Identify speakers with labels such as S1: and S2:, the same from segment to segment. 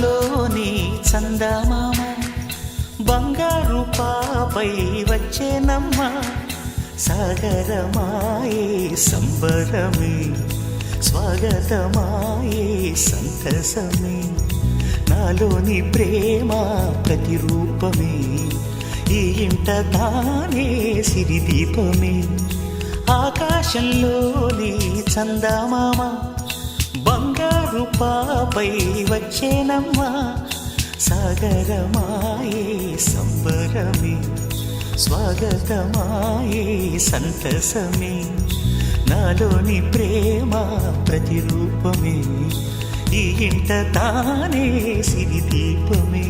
S1: ఆకాశంలోని చందమామ బంగారు పాపై వచ్చేనమ్మ సాగరమాయే సంబరమే స్వాగతమాయే సంతసమే నాలోని ప్రేమ ప్రతిరూపమే ఈ ఇంట తానే సిరిదీపమే ఆకాశంలోని చందమామ బంగారు పాపై వచ్చేనమ్మా సాగరమాయే సంబరమే స్వాగతమాయే సంతసమే నాలోని ప్రేమ ప్రతిరూపమే ఈ ఇంట తానే సిరిదీపమే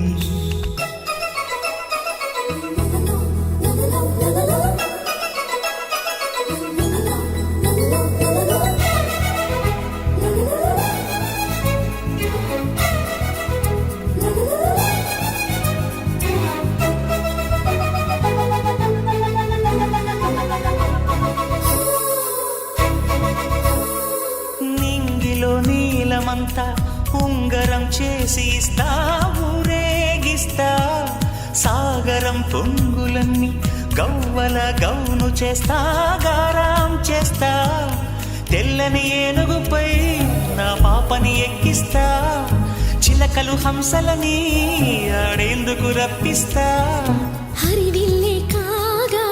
S1: నీలమంతా ఉంగరం చేసి ఇస్తా ఊరేగిస్తా సాగరం పొంగులన్నీ గవ్వల గౌను చేస్తా గారాం చేస్తా తెల్లని ఏనుగుపై నా పాపని ఎక్కిస్తా చిలకలు హంసలని ఆడేందుకు రప్పిస్తా
S2: హరివిల్లే కాగా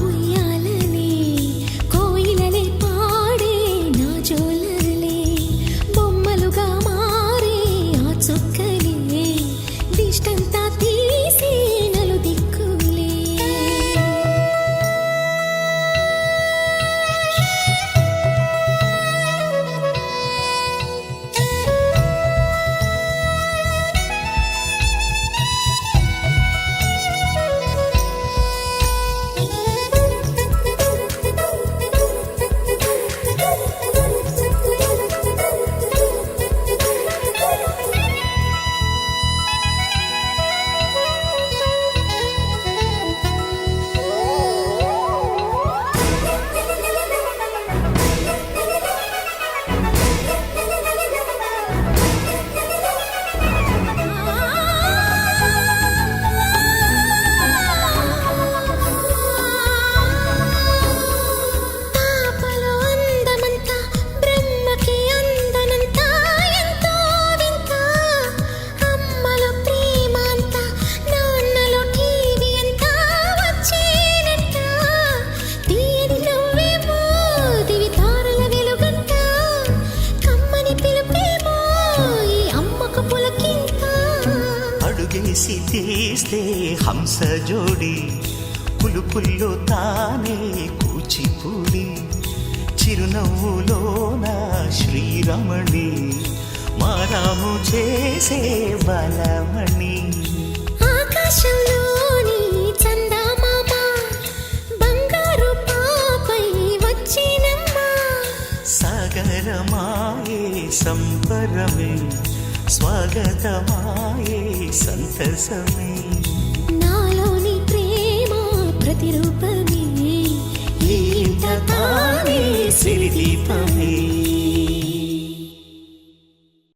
S2: ఉయ్యాలనే కోయిలలే పాడే నా జోలలే బొమ్మలుగా మారే ఆ చొక్కలే దిష్టంతా తీసి నలు దిక్కులే
S1: అడుగేసి తీస్తే హంస జోడి పులుపుల్లో తానే కూచిపూడి చిరునవ్వులోన శ్రీరమణి మారాము చేసే బలమణి
S2: ఆకాశంలోని చందమామ బంగారు పాపై వచ్చినమ్మా
S1: సాగరమాయే సంబరమే స్వాగతమాయే సంతసమే